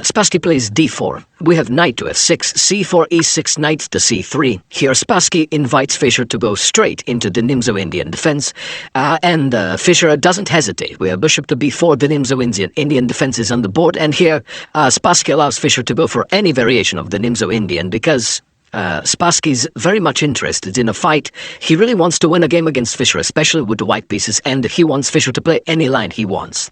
Spassky plays d4. We have knight to f6, c4, e6, knight to c3. Here Spassky invites Fischer to go straight into the nimzo-Indian defense, and Fischer doesn't hesitate. We have bishop to b4, the nimzo-Indian defense is on the board, and here Spassky allows Fischer to go for any variation of the nimzo-Indian because Spassky's very much interested in a fight. He really wants to win a game against Fischer, especially with the white pieces, and he wants Fischer to play any line he wants.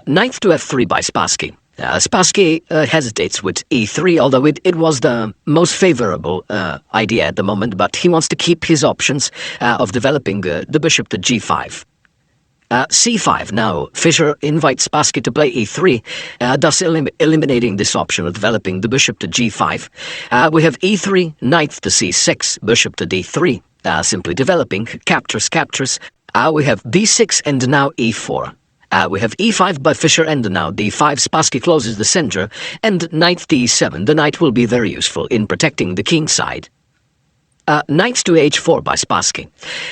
Knight to f3 by Spassky. Spassky hesitates with e3, although it was the most favorable idea at the moment, but he wants to keep his options of developing the bishop to g5. c5. Now, Fischer invites Spassky to play e3, thus eliminating this option of developing the bishop to g5. We have e3, knight to c6, bishop to d3, simply developing, captures. We have d6 and now e4. We have e5 by Fischer and now d5. Spassky closes the center, and knight d7. The knight will be very useful in protecting the king side. Knight to h4 by Spassky.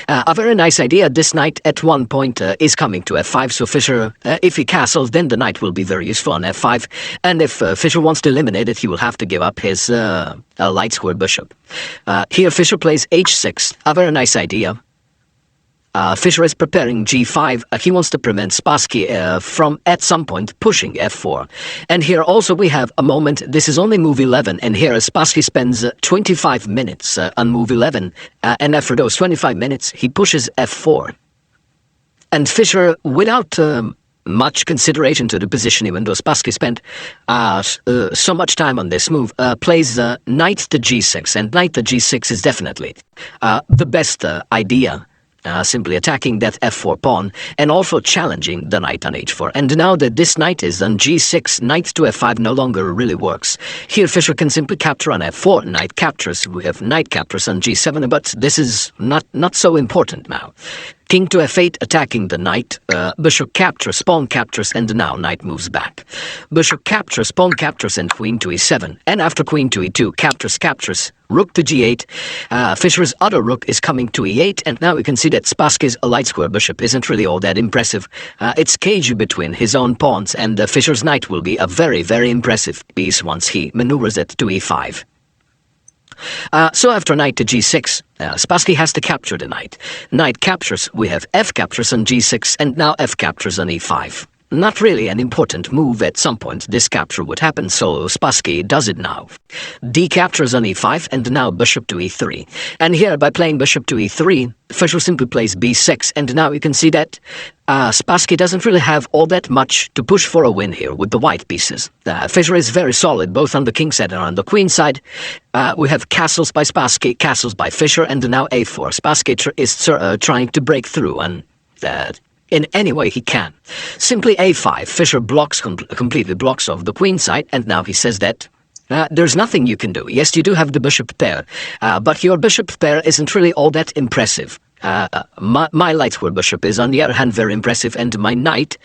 A very nice idea. This knight at one point is coming to f5, so Fischer, if he castles, then the knight will be very useful on f5, and if Fischer wants to eliminate it, he will have to give up his light square bishop. Here Fischer plays h6, a very nice idea. Fischer is preparing g5. He wants to prevent Spassky from, at some point, pushing f4. And here also we have a moment. This is only move 11, and here Spassky spends 25 minutes on move 11. And after those 25 minutes, he pushes f4. And Fischer, without much consideration to the position, even though Spassky spent so much time on this move, plays knight to g6. And knight to g6 is definitely the best idea. Simply attacking that f4 pawn and also challenging the knight on h4. And now that this knight is on g6, knight to f5 no longer really works. Here Fischer can simply capture on f4, knight captures. We have knight captures on g7, but this is not so important now. King to f8, attacking the knight. Bishop captures, pawn captures, and now knight moves back. Bishop captures, pawn captures, and queen to e7. And after queen to e2, captures. Rook to g8. Fischer's other rook is coming to e8, and now we can see that Spassky's light square bishop isn't really all that impressive. It's cagey between his own pawns, and Fischer's knight will be a very, very impressive piece once he maneuvers it to e5. So after knight to g6, Spassky has to capture the knight. Knight captures, we have f captures on g6, and now f captures on e5. Not really an important move. At some point this capture would happen, so Spassky does it now. D captures on e5, and now bishop to e3. And here, by playing bishop to e3, Fischer simply plays b6, and now you can see that Spassky doesn't really have all that much to push for a win here with the white pieces. Fischer is very solid, both on the king side and on the queen side. We have castles by Spassky, castles by Fischer, and now a4. Spassky is trying to break through and in any way he can. Simply a5. Fischer blocks completely blocks off the queen side, and now he says that there's nothing you can do. Yes, you do have the bishop pair, but your bishop pair isn't really all that impressive. My light square bishop is, on the other hand, very impressive, and my knight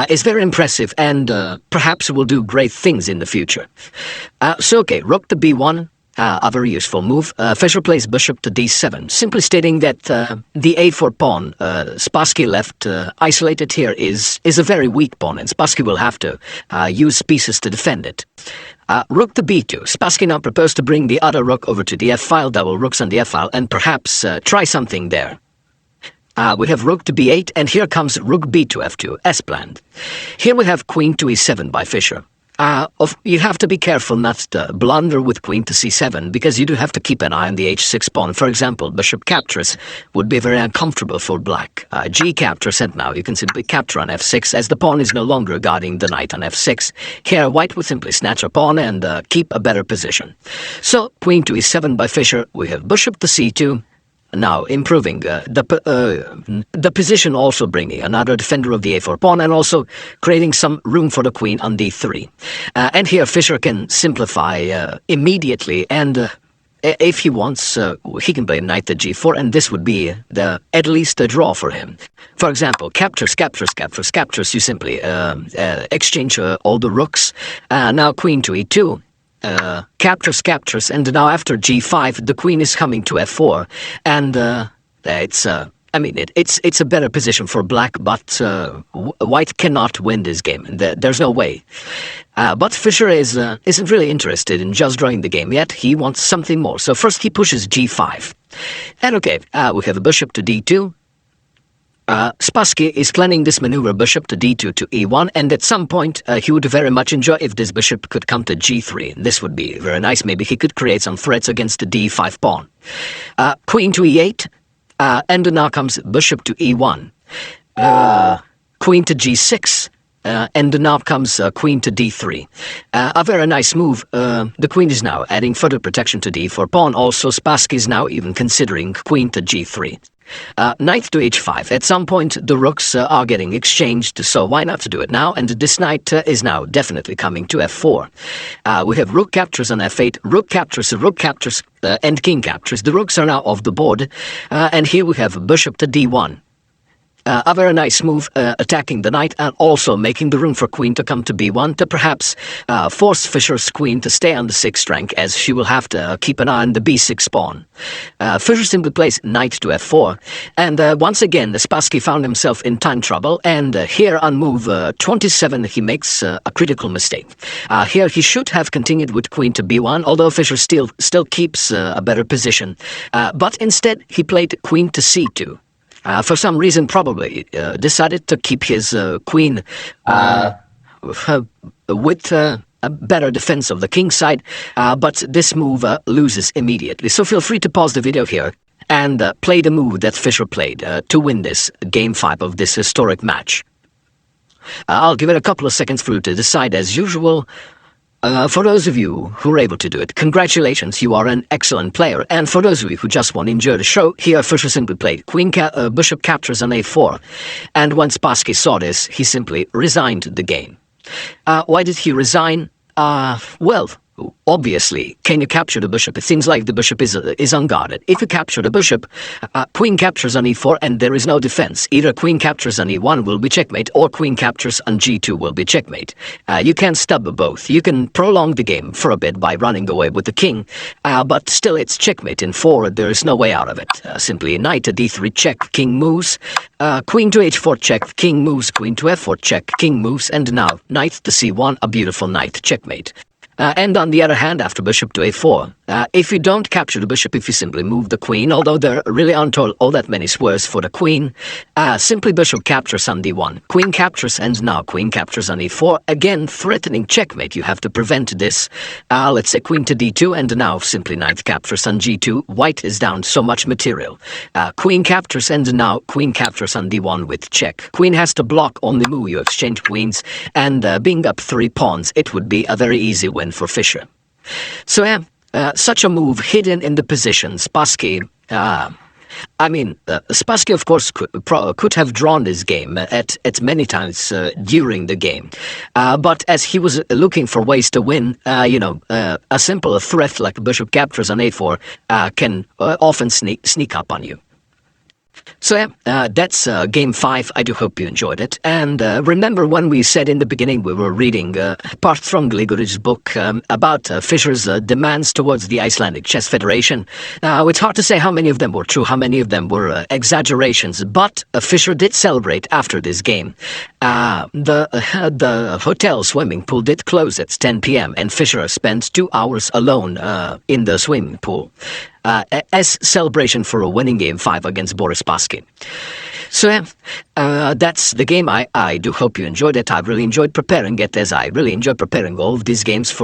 is very impressive, and perhaps will do great things in the future. So, okay, rook to b1. A very useful move. Fischer plays bishop to d7, simply stating that the a4 pawn Spassky left isolated here is a very weak pawn, and Spassky will have to use pieces to defend it. Rook to b2. Spassky now proposed to bring the other rook over to the f-file, double rooks on the f-file, and perhaps try something there. We have rook to b8, and here comes rook b to f2, as planned. Here we have queen to e7 by Fischer. You have to be careful not to blunder with queen to c7, because you do have to keep an eye on the h6 pawn. For example, bishop captures would be very uncomfortable for black. G captures, and now you can simply capture on f6, as the pawn is no longer guarding the knight on f6. Here, white would simply snatch a pawn and keep a better position. So, queen to e7 by Fischer. We have bishop to c2. Now improving the position, also bringing another defender of the a4 pawn, and also creating some room for the queen on d3. And here Fischer can simplify immediately, and if he wants, he can play knight to g4, and this would be at least a draw for him. For example, captures. You simply exchange all the rooks. Now queen to e2. Captures, and now after g5, the queen is coming to f4, and it's a better position for black, but white cannot win this game. There's no way. But Fischer isn't really interested in just drawing the game yet. He wants something more. So first he pushes g5. And okay, we have a bishop to d2. Spassky is planning this maneuver bishop to d2 to e1, and at some point he would very much enjoy if this bishop could come to g3. This would be very nice. Maybe he could create some threats against the d5 pawn. Queen to e8, and now comes bishop to e1. Queen to g6. And now comes queen to d3. A very nice move. The queen is now adding further protection to d4 pawn. Also, Spassky is now even considering queen to g3. Knight to h5. At some point, the rooks are getting exchanged, so why not to do it now? And this knight is now definitely coming to f4. We have rook captures on f8, rook captures, and king captures. The rooks are now off the board. And here we have bishop to d1. A very nice move, attacking the knight and also making the room for queen to come to b1 to perhaps force Fischer's queen to stay on the 6th rank, as she will have to keep an eye on the b6 pawn. Fischer simply plays knight to f4, and once again Spassky found himself in time trouble, and here on move 27 he makes a critical mistake. Here he should have continued with queen to b1, although Fischer still keeps a better position, but instead he played queen to c2. For some reason, probably decided to keep his queen with a better defense of the king's side, but this move loses immediately. So feel free to pause the video here and play the move that Fischer played to win this game 5 of this historic match. I'll give it a couple of seconds for you to decide as usual. For those of you who are able to do it, congratulations, you are an excellent player. And for those of you who just want to enjoy the show, here Fischer simply played bishop captures on a4. And when Spassky saw this, he simply resigned the game. Why did he resign? Well, obviously, can you capture the bishop? It seems like the bishop is unguarded. If you capture the bishop, queen captures on e4 and there is no defense. Either queen captures on e1 will be checkmate, or queen captures on g2 will be checkmate. You can't stub both. You can prolong the game for a bit by running away with the king, but still it's checkmate in 4. There is no way out of it. Simply knight to d3 check, king moves, queen to h4 check, king moves, queen to f4 check, king moves, and now knight to c1, a beautiful knight checkmate. And on the other hand, after bishop to a4, if you don't capture the bishop, if you simply move the queen, although there really aren't all that many squares for the queen, simply bishop captures on d1, queen captures, and now queen captures on e4, again threatening checkmate. You have to prevent this. Let's say queen to d2, and now simply knight captures on g2. White is down so much material. Queen captures, and now queen captures on d1 with check. Queen has to block on the move. You exchange queens, and being up 3 pawns, it would be a very easy win for Fischer. So yeah, such a move hidden in the position. Spassky, Spassky of course could have drawn this game at many times during the game, but as he was looking for ways to win, a simple threat like bishop captures on a4 can often sneak up on you. So yeah, that's game 5. I do hope you enjoyed it. And remember when we said in the beginning we were reading part from Grigori's book about Fischer's demands towards the Icelandic Chess Federation. Now, it's hard to say how many of them were true, how many of them were exaggerations, but Fischer did celebrate after this game. The hotel swimming pool did close at 10 p.m. and Fischer spent 2 hours alone in the swimming pool. As celebration for a winning game 5 against Boris Spassky. So yeah, that's the game. I do hope you enjoyed it. I've really enjoyed preparing it, as I really enjoy preparing all of these games for